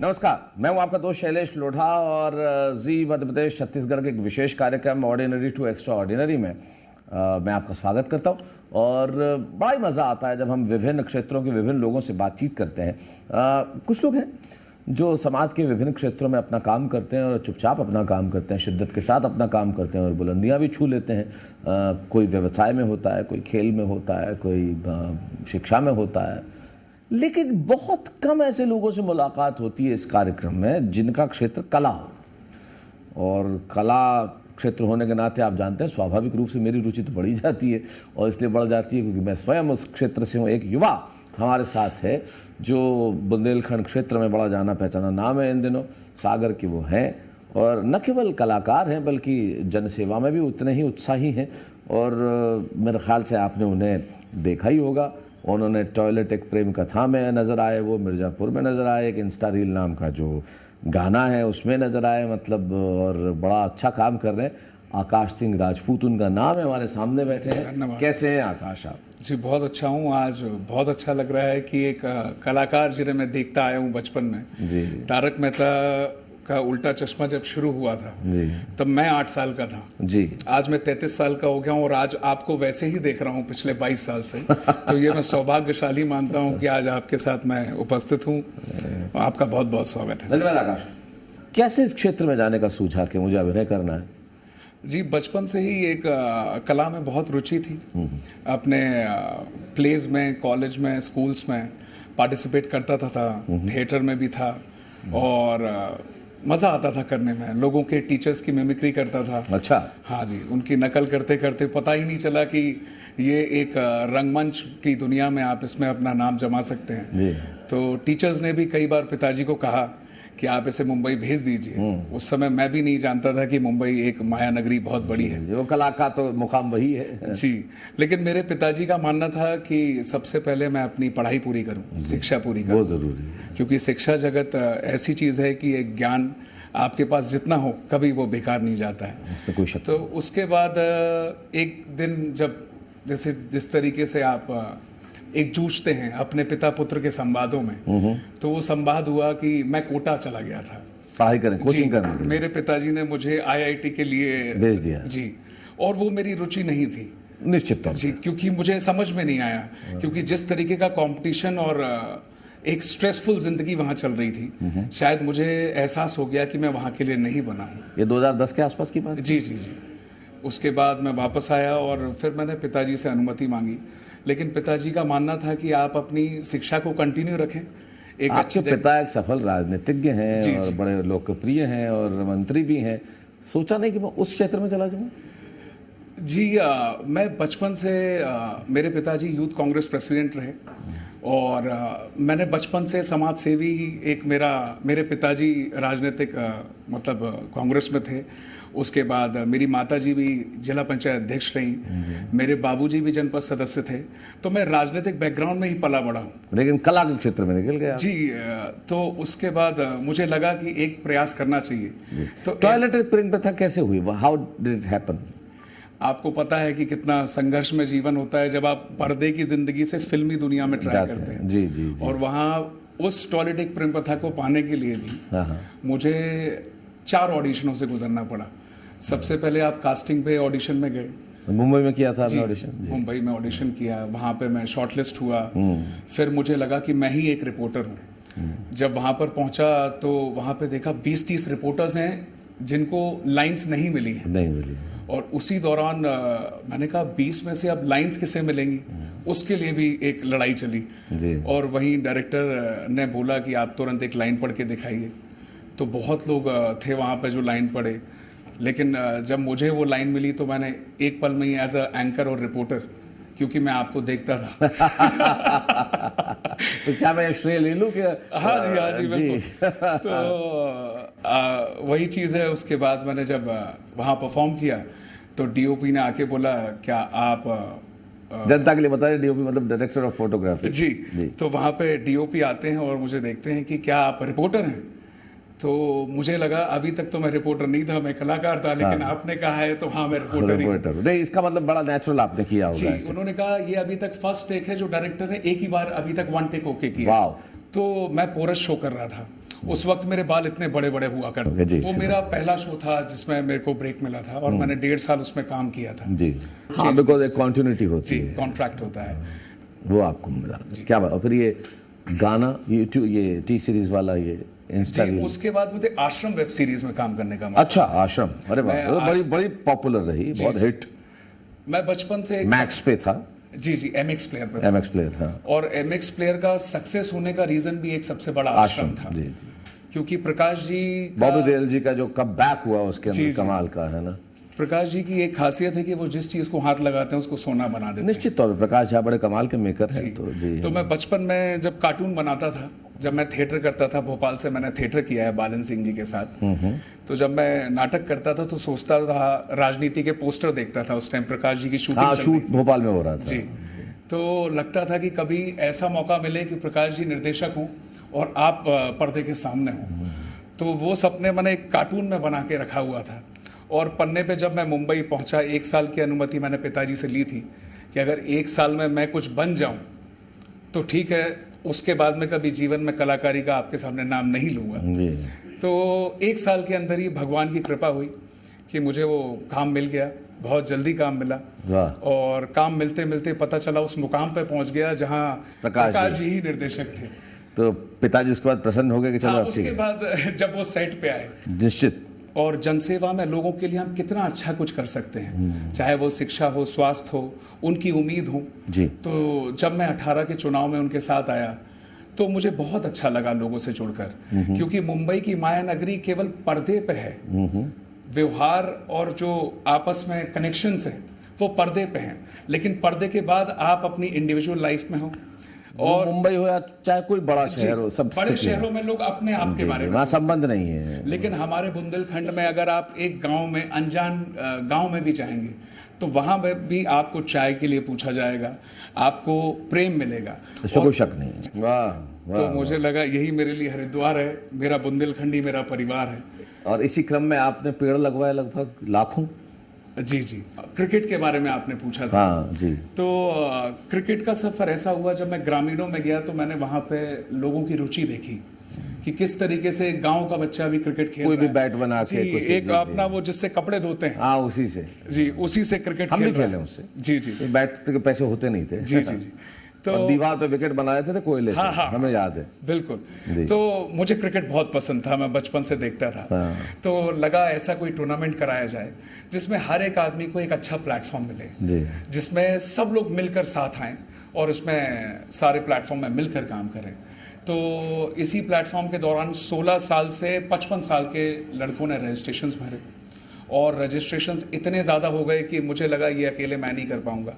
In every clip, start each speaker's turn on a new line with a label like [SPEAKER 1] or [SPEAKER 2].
[SPEAKER 1] नमस्कार, मैं हूं आपका दोस्त शैलेश लोढ़ा और जी मध्य प्रदेश छत्तीसगढ़ के एक विशेष कार्यक्रम ऑर्डिनरी टू एक्स्ट्रा ऑर्डिनरी में मैं आपका स्वागत करता हूं। और बड़ा ही मज़ा आता है जब हम विभिन्न क्षेत्रों के विभिन्न लोगों से बातचीत करते हैं। कुछ लोग हैं जो समाज के विभिन्न क्षेत्रों में अपना काम करते हैं और चुपचाप अपना काम करते हैं, शिद्दत के साथ अपना काम करते हैं और बुलंदियां भी छू लेते हैं। कोई व्यवसाय में होता है, कोई खेल में होता है, कोई शिक्षा में होता है, लेकिन बहुत कम ऐसे लोगों से मुलाकात होती है इस कार्यक्रम में जिनका क्षेत्र कला हो। और कला क्षेत्र होने के नाते आप जानते हैं स्वाभाविक रूप से मेरी रुचि तो बढ़ी जाती है, और इसलिए बढ़ जाती है क्योंकि मैं स्वयं उस क्षेत्र से हूँ। एक युवा हमारे साथ है जो बुंदेलखंड क्षेत्र में बड़ा जाना पहचाना नाम है इन दिनों, सागर के वो हैं, और न केवल कलाकार हैं बल्कि जनसेवा में भी उतने ही उत्साही हैं। और मेरे ख्याल से आपने उन्हें देखा ही होगा, उन्होंने टॉयलेट एक प्रेम कथा में नज़र आए, वो मिर्ज़ापुर में नज़र आए, एक इंस्टा रील नाम का जो गाना है उसमें नज़र आए, मतलब, और बड़ा अच्छा काम कर रहे हैं। आकाश सिंह राजपूत उनका नाम है, हमारे सामने बैठे हैं। कैसे हैं आकाश आप?
[SPEAKER 2] जी बहुत अच्छा हूँ। आज बहुत अच्छा लग रहा है कि एक कलाकार जिन्हें मैं देखता आया हूँ बचपन में,
[SPEAKER 1] जी,
[SPEAKER 2] तारक मेहता का उल्टा चश्मा जब शुरू हुआ था
[SPEAKER 1] जी,
[SPEAKER 2] तब मैं 8 साल का था
[SPEAKER 1] जी।
[SPEAKER 2] आज मैं 33 साल का हो गया हूँ और आज आपको वैसे ही देख रहा हूँ पिछले 22 साल से। तो ये मैं सौभाग्यशाली मानता हूँ कि आज आपके साथ मैं उपस्थित हूँ। आपका बहुत बहुत स्वागत है।
[SPEAKER 1] धन्यवाद आकाश। कैसे इस क्षेत्र में जाने का सूझा कि मुझे अभिनय करना है?
[SPEAKER 2] जी बचपन से ही एक कला में बहुत रुचि थी। अपने प्लेज में, कॉलेज में, स्कूल्स में पार्टिसिपेट करता था, थिएटर में भी था और मज़ा आता था करने में। लोगों के टीचर्स की मिमिक्री करता था।
[SPEAKER 1] अच्छा।
[SPEAKER 2] हाँ जी, उनकी नकल करते करते पता ही नहीं चला कि ये एक रंगमंच की दुनिया में आप इसमें अपना नाम जमा सकते हैं
[SPEAKER 1] जी।
[SPEAKER 2] तो टीचर्स ने भी कई बार पिताजी को कहा कि आप इसे मुंबई भेज दीजिए। उस समय मैं भी नहीं जानता था कि मुंबई एक माया नगरी बहुत बड़ी है।
[SPEAKER 1] जो कला का तो मुकाम वही है।
[SPEAKER 2] जी, लेकिन मेरे पिताजी का मानना था कि सबसे पहले मैं अपनी पढ़ाई पूरी करूं, शिक्षा पूरी करूं।
[SPEAKER 1] वो जरूरी है
[SPEAKER 2] क्योंकि शिक्षा जगत ऐसी चीज़ है कि एक ज्ञान आपके पास जितना हो कभी वो बेकार नहीं जाता है,
[SPEAKER 1] इसमें कोई शक।
[SPEAKER 2] तो उसके बाद एक दिन जब जैसे जिस तरीके से आप एक जूझते हैं अपने पिता पुत्र के संवादों में, तो वो संवाद हुआ कि मैं कोटा चला गया था
[SPEAKER 1] पढ़ाई करने, कोचिंग करने के लिए।
[SPEAKER 2] मेरे पिताजी ने मुझे IIT के लिए
[SPEAKER 1] भेज दिया
[SPEAKER 2] जी, और वो मेरी रुचि नहीं थी
[SPEAKER 1] निश्चित तौर
[SPEAKER 2] जी, क्योंकि मुझे समझ में नहीं आया, क्योंकि जिस तरीके का कंपटीशन और एक स्ट्रेसफुल जिंदगी वहाँ चल रही थी, शायद मुझे एहसास हो गया कि मैं वहाँ के लिए नहीं बना हूँ।
[SPEAKER 1] ये 2010 के आसपास की बात?
[SPEAKER 2] जी जी जी। उसके बाद मैं वापस आया और फिर मैंने पिताजी से अनुमति मांगी, लेकिन पिताजी का मानना था कि आप अपनी शिक्षा को कंटिन्यू रखें। एक
[SPEAKER 1] आपके पिता एक सफल राजनीतिज्ञ हैं और बड़े लोकप्रिय हैं और मंत्री भी हैं, सोचा नहीं कि मैं उस क्षेत्र में चला जाऊँ?
[SPEAKER 2] जी मैं बचपन से मेरे पिताजी यूथ कांग्रेस प्रेसिडेंट रहे और मैंने बचपन से समाज सेवी एक मेरे पिताजी राजनीतिक मतलब कांग्रेस में थे। उसके बाद मेरी माताजी भी जिला पंचायत अध्यक्ष रहीं, मेरे बाबूजी भी जनपद सदस्य थे, तो मैं राजनीतिक बैकग्राउंड में ही पला बड़ा हूँ, लेकिन
[SPEAKER 1] कला के क्षेत्र में निकल गया
[SPEAKER 2] जी। तो उसके बाद मुझे लगा कि एक प्रयास करना चाहिए। तो
[SPEAKER 1] टॉयलेट प्रेम प्रथा कैसे हुई? How did it happen?
[SPEAKER 2] आपको पता है कि कितना संघर्ष में जीवन होता है जब आप पर्दे की जिंदगी से फिल्मी दुनिया में ट्राई करते हैं।
[SPEAKER 1] जी, जी, जी।
[SPEAKER 2] और वहाँ उस टॉयलेट प्रेम प्रथा को पाने के लिए भी मुझे 4 ऑडिशनों से गुजरना पड़ा। सबसे पहले आप कास्टिंग पे ऑडिशन में गए।
[SPEAKER 1] मुंबई में किया था आपने ऑडिशन?
[SPEAKER 2] मुंबई में ऑडिशन किया, वहाँ पे मैं शॉर्टलिस्ट हुआ। फिर मुझे लगा कि मैं ही एक रिपोर्टर हूँ। जब वहाँ पर पहुँचा तो वहाँ पे देखा 20-30 रिपोर्टर्स हैं जिनको लाइंस नहीं मिली हैं। और उसी दौरान मैंने कहा 20 में से अब लाइंस किसे मिलेंगी, उसके लिए भी एक लड़ाई चली जी। और वहीं डायरेक्टर ने बोला कि आप तुरंत एक लाइन पढ़ के दिखाइए। तो बहुत लोग थे वहाँ पे जो लाइन पढ़े, लेकिन जब मुझे वो लाइन मिली तो मैंने एक पल में ही एज अ एंकर और रिपोर्टर, क्योंकि मैं आपको देखता था
[SPEAKER 1] तो क्या मैं श्रेय ले लूं क्या?
[SPEAKER 2] हाँ जी बिल्कुल। तो वही चीज़ है। उसके बाद मैंने जब वहाँ परफॉर्म किया तो DOP ने आके बोला क्या आप
[SPEAKER 1] जनता के लिए बता रहे, DOP मतलब डायरेक्टर ऑफ फोटोग्राफी
[SPEAKER 2] जी। तो वहाँ पे DOP आते हैं और मुझे देखते हैं कि क्या आप रिपोर्टर हैं? तो मुझे लगा अभी तक तो मैं रिपोर्टर नहीं था, मैं कलाकार था, लेकिन आपने कहा है तो हाँ मैं रिपोर्टर ही हूं।
[SPEAKER 1] नहीं, इसका मतलब बड़ा नेचुरल आपने किया होगा।
[SPEAKER 2] जी, उन्होंने कहा ये अभी तक फर्स्ट टेक है जो डायरेक्टर ने एक ही बार अभी तक 1 टेक ओके किया। तो मैं पोरस शो कर रहा था उस वक्त मेरे बाल इतने बड़े बड़े हुआ करते
[SPEAKER 1] जी,
[SPEAKER 2] वो मेरा पहला शो था जिसमें मेरे को ब्रेक मिला था और मैंने 1.5 साल उसमें काम किया था
[SPEAKER 1] जी हाँ, बिकॉज एक कॉन्टिन्यूटी होती
[SPEAKER 2] जी
[SPEAKER 1] है,
[SPEAKER 2] कॉन्ट्रैक्ट होता है।
[SPEAKER 1] वो आपको मिला। क्या बात। और फिर ये गाना, ये टी सीरीज वाला, ये इंस्टा
[SPEAKER 2] जी, उसके बाद मुझे आश्रम वेब सीरीज में काम करने का मौका।
[SPEAKER 1] अच्छा, आश्रम, अरे वाह, वो बड़ी बड़ी पॉपुलर रही, बहुत हिट।
[SPEAKER 2] मैं बचपन से
[SPEAKER 1] मैक्स पे था।
[SPEAKER 2] जी MX प्लेयर पे था।
[SPEAKER 1] MX प्लेयर था।
[SPEAKER 2] और MX प्लेयर का सक्सेस होने का रीजन भी एक सबसे बड़ा आश्रम था।
[SPEAKER 1] जी,
[SPEAKER 2] क्योंकि प्रकाश जी
[SPEAKER 1] बॉबी देओल जी का जो कम बैक हुआ उसके
[SPEAKER 2] जी,
[SPEAKER 1] अंदर कमाल का है ना।
[SPEAKER 2] प्रकाश जी की एक खासियत है कि वो जिस चीज को हाथ लगाते हैं उसको सोना बना देते हैं।
[SPEAKER 1] निश्चित तौर पर प्रकाश झा बड़े कमाल के मेकर हैं। तो जी,
[SPEAKER 2] तो मैं बचपन में जब कार्टून बनाता था, जब मैं थिएटर करता था, भोपाल से मैंने थिएटर किया है बालन सिंह जी के साथ, तो जब मैं नाटक करता था तो सोचता था, राजनीति के पोस्टर देखता था, उस टाइम प्रकाश जी की शूटिंग चल रही
[SPEAKER 1] शूट भोपाल में हो रहा था
[SPEAKER 2] जी, तो लगता था कि कभी ऐसा मौका मिले कि प्रकाश जी निर्देशक हों और आप पर्दे के सामने हों। तो वो सपने मैंने एक कार्टून में बना के रखा हुआ था। और पन्ने पे जब मैं मुंबई पहुंचा, 1 साल की अनुमति मैंने पिताजी से ली थी कि अगर 1 साल में मैं कुछ बन जाऊं तो ठीक है, उसके बाद में कभी जीवन में कलाकारी का आपके सामने नाम नहीं लूँगा। तो 1 साल के अंदर ही भगवान की कृपा हुई कि मुझे वो काम मिल गया, बहुत जल्दी काम मिला। और काम मिलते मिलते पता चला उस मुकाम पे पहुंच गया जहां प्रकाश जी ही निर्देशक थे।
[SPEAKER 1] तो पिताजी उसके बाद प्रसन्न हो गए कि चलो
[SPEAKER 2] उसके बाद जब वो सेट पे आए,
[SPEAKER 1] निश्चित,
[SPEAKER 2] और जनसेवा में लोगों के लिए हम कितना अच्छा कुछ कर सकते हैं, चाहे वो शिक्षा हो, स्वास्थ्य हो, उनकी उम्मीद हो
[SPEAKER 1] जी।
[SPEAKER 2] तो जब मैं 18 के चुनाव में उनके साथ आया तो मुझे बहुत अच्छा लगा लोगों से जुड़कर, क्योंकि मुंबई की माया नगरी केवल पर्दे पे है, व्यवहार और जो आपस में कनेक्शंस हैं वो पर्दे पे हैं, लेकिन पर्दे के बाद आप अपनी इंडिविजुअल लाइफ में हो।
[SPEAKER 1] और मुंबई हो या चाहे कोई बड़ा शहर हो, सब
[SPEAKER 2] बड़े शहरों में लोग अपने आप के बारे में
[SPEAKER 1] संबंध नहीं है,
[SPEAKER 2] लेकिन हमारे बुंदेलखंड में अगर आप एक गांव में, अनजान गांव में भी जाएंगे तो वहां में भी आपको चाय के लिए पूछा जाएगा, आपको प्रेम मिलेगा,
[SPEAKER 1] इसमें कोई शक नहीं। वाह,
[SPEAKER 2] तो मुझे लगा यही मेरे लिए हरिद्वार है, मेरा बुंदेलखंडी मेरा परिवार है।
[SPEAKER 1] और इसी क्रम में आपने पेड़ लगवाए लगभग लाखों।
[SPEAKER 2] जी, क्रिकेट के बारे में आपने पूछा था।
[SPEAKER 1] हाँ जी।
[SPEAKER 2] तो क्रिकेट का सफर ऐसा हुआ, जब मैं ग्रामीणों में गया तो मैंने वहाँ पे लोगों की रुचि देखी कि किस तरीके से गांव का बच्चा भी क्रिकेट खेल
[SPEAKER 1] कोई
[SPEAKER 2] रहा
[SPEAKER 1] भी बैट बना के
[SPEAKER 2] एक अपना वो जिससे कपड़े धोते हैं,
[SPEAKER 1] हाँ उसी से
[SPEAKER 2] जी, उसी से क्रिकेट
[SPEAKER 1] हम भी खेले उससे।
[SPEAKER 2] जी,
[SPEAKER 1] बैट के पैसे होते नहीं थे।
[SPEAKER 2] जी।
[SPEAKER 1] तो दीवार पे विकेट बनाए थे कोयले से।
[SPEAKER 2] हाँ,
[SPEAKER 1] हमें याद है
[SPEAKER 2] बिल्कुल। तो मुझे क्रिकेट बहुत पसंद था, मैं बचपन से देखता था। तो लगा ऐसा कोई टूर्नामेंट कराया जाए जिसमें हर एक आदमी को एक अच्छा प्लेटफॉर्म मिले, जिसमें सब लोग मिलकर साथ आएं और उसमें सारे प्लेटफॉर्म में मिलकर काम करें। तो इसी प्लेटफॉर्म के दौरान 16 साल से 55 साल के लड़कों ने रजिस्ट्रेशंस भरे, और रजिस्ट्रेशंस इतने ज़्यादा हो गए कि मुझे लगा ये अकेले मैं नहीं कर पाऊँगा।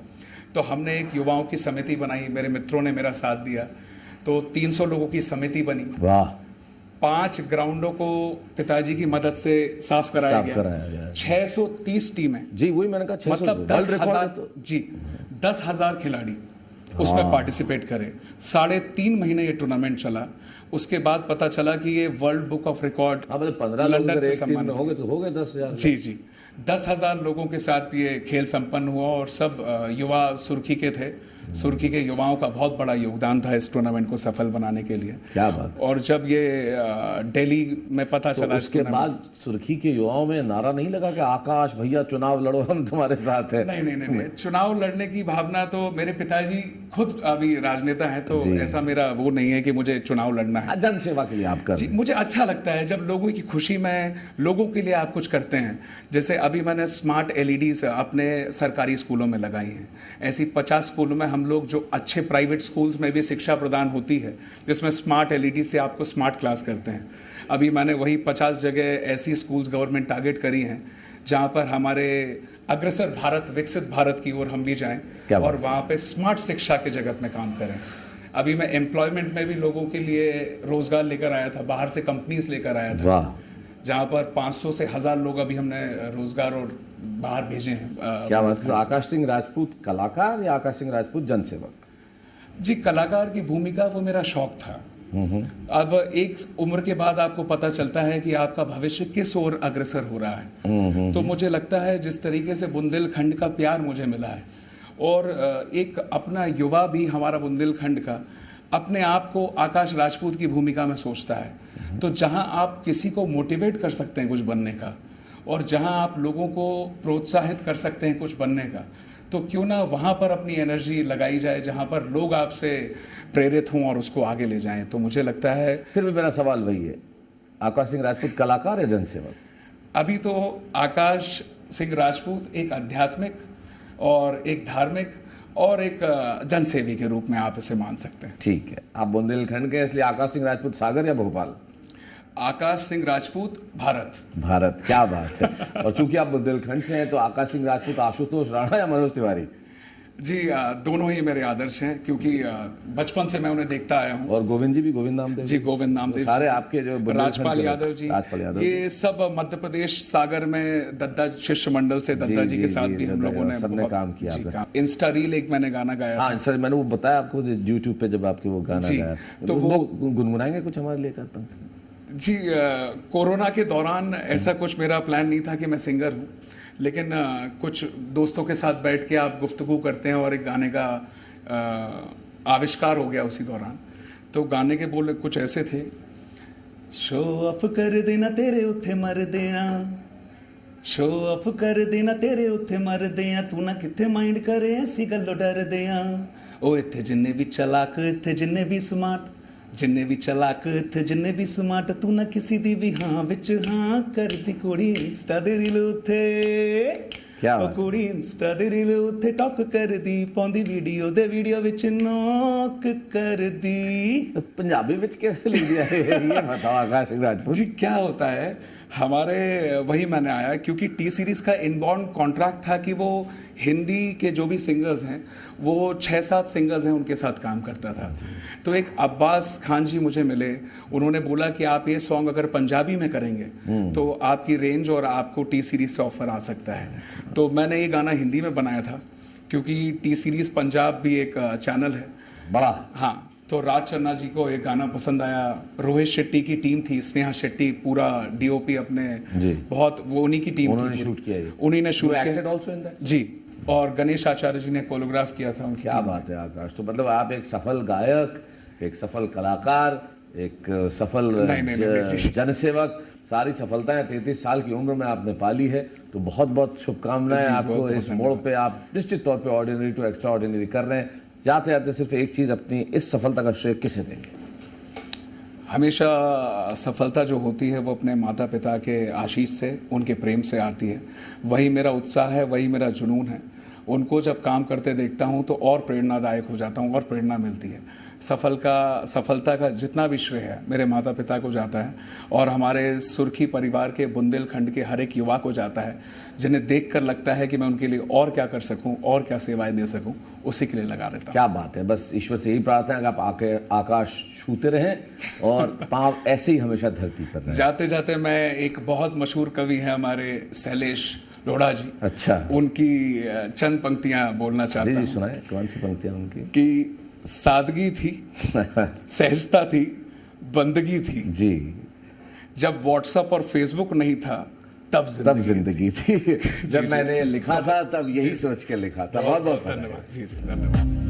[SPEAKER 2] तो हमने एक युवाओं की समिति बनाई, मेरे मित्रों ने मेरा साथ दिया, तो 300 लोगों की समिति बनी।
[SPEAKER 1] वाह।
[SPEAKER 2] 5 ग्राउंडों को पिताजी की मदद से साफ कराया गया। 630 टीमें,
[SPEAKER 1] जी वही मैंने कहा,
[SPEAKER 2] मतलब 10,000 जी 10,000 खिलाड़ी उसमें पार्टिसिपेट करे। 3.5 महीने ये टूर्नामेंट चला। उसके बाद पता चला कि ये world book of record
[SPEAKER 1] 15
[SPEAKER 2] London से सम्मानित
[SPEAKER 1] हो गए, तो हो गए 10,000।
[SPEAKER 2] जी 10,000 लोगों के साथ ये खेल संपन्न हुआ, और सब युवा सुर्खी के थे। सुर्खी के युवाओं का बहुत बड़ा योगदान था इस टूर्नामेंट को सफल बनाने के लिए।
[SPEAKER 1] क्या बात।
[SPEAKER 2] और जब ये दिल्ली में पता चला,
[SPEAKER 1] उसके बाद सुर्खी के युवाओं में नारा नहीं लगा कि आकाश भैया चुनाव लड़ो, हम तुम्हारे साथ हैं?
[SPEAKER 2] नहीं, चुनाव लड़ने की भावना तो, मेरे पिताजी खुद अभी राजनेता हैं, तो ऐसा मेरा वो नहीं है कि मुझे चुनाव लड़ना है।
[SPEAKER 1] जन सेवा के लिए आप कर रहे हैं।
[SPEAKER 2] मुझे अच्छा लगता है जब लोगों की खुशी में, लोगों के लिए आप कुछ करते हैं। जैसे अभी मैंने स्मार्ट LEDs अपने सरकारी स्कूलों में लगाई हैं। ऐसी 50 स्कूलों में हम लोग, जो अच्छे प्राइवेट स्कूल्स में भी शिक्षा प्रदान होती है, जिसमें स्मार्ट LED से आपको स्मार्ट क्लास करते हैं। अभी मैंने वही 50 जगह ऐसी स्कूल्स गवर्नमेंट टारगेट करी हैं जहाँ पर हमारे अग्रसर भारत, विकसित भारत की ओर हम भी जाएं और वहाँ पे स्मार्ट शिक्षा के जगत में काम करें। अभी मैं एम्प्लॉयमेंट में भी लोगों के लिए रोजगार लेकर आया था, बाहर से कंपनीज लेकर आया था, जहाँ पर 500 से 1000 लोग अभी हमने रोजगार और बाहर भेजे हैं।
[SPEAKER 1] क्या मतलब आकाश सिंह राजपूत कलाकार या आकाश सिंह राजपूत जनसेवक?
[SPEAKER 2] जी, कलाकार की भूमिका वो मेरा शौक था। अब एक उम्र के बाद आपको पता चलता है कि आपका भविष्य किस ओर अग्रसर हो रहा है। तो मुझे लगता है जिस तरीके से बुंदेलखंड का प्यार मुझे मिला है, और एक अपना युवा भी हमारा बुंदेलखंड का अपने आप को आकाश राजपूत की भूमिका में सोचता है, तो जहां आप किसी को मोटिवेट कर सकते हैं कुछ बनने का, और जहां आप लोगों को प्रोत्साहित कर सकते हैं कुछ बनने का, तो क्यों ना वहां पर अपनी एनर्जी लगाई जाए जहां पर लोग आपसे प्रेरित हों और उसको आगे ले जाएं। तो मुझे लगता है,
[SPEAKER 1] फिर भी मेरा सवाल वही है, आकाश सिंह राजपूत कलाकार या जनसेवक?
[SPEAKER 2] अभी तो आकाश सिंह राजपूत एक आध्यात्मिक और एक धार्मिक और एक जनसेवी के रूप में आप इसे मान सकते हैं।
[SPEAKER 1] ठीक है, आप बुंदेलखंड के, इसलिए आकाश सिंह राजपूत सागर या भोपाल?
[SPEAKER 2] आकाश सिंह राजपूत भारत।
[SPEAKER 1] भारत, क्या बात है। और चूंकि आप बुंदेलखंड से हैं तो आकाश सिंह राजपूत आशुतोष राणा या मनोज तिवारी?
[SPEAKER 2] जी, दोनों ही मेरे आदर्श हैं, क्योंकि बचपन से मैं उन्हें देखता आया हूँ।
[SPEAKER 1] और गोविंद जी भी, गोविंद नामदेव
[SPEAKER 2] जी, गोविंद नामदेव
[SPEAKER 1] सारे
[SPEAKER 2] जी,
[SPEAKER 1] आपके जो बुंदेलखंड
[SPEAKER 2] राजपाल
[SPEAKER 1] के
[SPEAKER 2] यादव जी,
[SPEAKER 1] राजपाल यादव,
[SPEAKER 2] ये सब मध्य प्रदेश सागर में दद्दा शिष्य मंडल से दद्दा जी के साथ भी हम लोगों ने
[SPEAKER 1] सबने काम किया।
[SPEAKER 2] इंस्टा रील एक मैंने गाना गाया।
[SPEAKER 1] हाँ सर, मैंने वो बताया आपको यूट्यूब पे जब आपके वो गाना गाया, तो वो गुनगुनाएंगे कुछ हमारे लिए?
[SPEAKER 2] जी, कोरोना के दौरान ऐसा कुछ मेरा प्लान नहीं था कि मैं सिंगर हूँ, लेकिन कुछ दोस्तों के साथ बैठ के आप गुफ्तगू करते हैं और एक गाने का आविष्कार हो गया उसी दौरान। तो गाने के बोल कुछ ऐसे थे, शो अप कर देना तेरे उत्थे मर दिया, शो अप कर देना तेरे उत्थे मर दिया, तू ना किथे माइंड करे ऐसी गल्लों डर दिया, ओ इत्थे जिन्ने भी चलाक, इत्थे जिन्ने भी स्मार्ट, जिन्ने भी चलाक थे जिन्ने भी स्मार्ट, तू ना किसी दी भी हाँ विच हाँ करदी कुड़ी इंस्टा दे रील उथे,
[SPEAKER 1] क्या
[SPEAKER 2] ओ कुड़ी इंस्टा दे रील उथे टॉक करदी, पौंदी video they video which knock करदी।
[SPEAKER 1] तो पंजाबी विच कैसे लिख दिया है ये बताओ आकाश सिंह राजपूत
[SPEAKER 2] जी? क्या होता है हमारे, वही मैंने आया क्योंकि टी सीरीज का इनबाउंड कॉन्ट्रैक्ट था कि वो हिंदी के जो भी सिंगर्स हैं, वो 6-7 सिंगर्स हैं, उनके साथ काम करता था। तो एक अब्बास खान जी मुझे मिले, उन्होंने बोला कि आप ये सॉन्ग अगर पंजाबी में करेंगे तो आपकी रेंज और आपको टी सीरीज से ऑफर आ सकता है। तो मैंने ये गाना हिंदी में बनाया था, क्योंकि टी सीरीज पंजाब भी एक चैनल है
[SPEAKER 1] बड़ा।
[SPEAKER 2] हाँ, तो राज चन्ना जी को एक गाना पसंद आया, रोहित शेट्टी की टीम थी, स्नेहा शेट्टी पूरा डीओपी अपने
[SPEAKER 1] जी,
[SPEAKER 2] बहुत वो उन्हीं की टीम
[SPEAKER 1] उन्होंने
[SPEAKER 2] थी,
[SPEAKER 1] शूट किया ये,
[SPEAKER 2] उन्हीं ने शूट
[SPEAKER 1] किया
[SPEAKER 2] जी, और गणेश आचार्य जी ने कोरियोग्राफ किया था उनकी।
[SPEAKER 1] क्या बात है आकाश, तो मतलब आप एक सफल गायक, एक सफल कलाकार, एक सफल जनसेवक, सारी सफलताएं 33 साल की उम्र में आपने पाली है। तो बहुत बहुत शुभकामनाएं आपको। इस मोड़ पे आप निश्चित तौर पे ऑर्डिनरी टू एक्स्ट्रा ऑर्डिनरी कर रहे हैं। जाते जाते सिर्फ एक चीज़, अपनी इस सफलता का श्रेय किसे देंगे?
[SPEAKER 2] हमेशा सफलता जो होती है वो अपने माता पिता के आशीष से, उनके प्रेम से आती है। वही मेरा उत्साह है, वही मेरा जुनून है। उनको जब काम करते देखता हूँ तो और प्रेरणादायक हो जाता हूँ और प्रेरणा मिलती है। सफलता का जितना भी श्रेय है मेरे माता पिता को जाता है, और हमारे सुर्खी परिवार के बुंदेलखंड के हर एक युवा को जाता है, जिन्हें देखकर लगता है कि मैं उनके लिए और क्या कर सकूं और क्या सेवाएं दे सकूं, उसी के लिए लगा रहता हूं।
[SPEAKER 1] क्या बात है, बस ईश्वर से यही प्रार्थना है कि आप आके आकाश छूते रहें और पांव ऐसे ही हमेशा धरती पर रहें।
[SPEAKER 2] जाते जाते मैं, एक बहुत मशहूर कवि है हमारे शैलेश लोढ़ा जी,
[SPEAKER 1] अच्छा,
[SPEAKER 2] उनकी चंद पंक्तियां बोलना चाहता हूं।
[SPEAKER 1] जी सुनाए, कौन सी पंक्तियां उनकी?
[SPEAKER 2] कि सादगी थी, सहजता थी, बंदगी थी
[SPEAKER 1] जी,
[SPEAKER 2] जब व्हाट्सएप और फेसबुक नहीं था तब
[SPEAKER 1] जिंदगी थी। जब मैंने लिखा था तब यही सोच के लिखा था। बहुत बहुत
[SPEAKER 2] धन्यवाद। जी जी, धन्यवाद।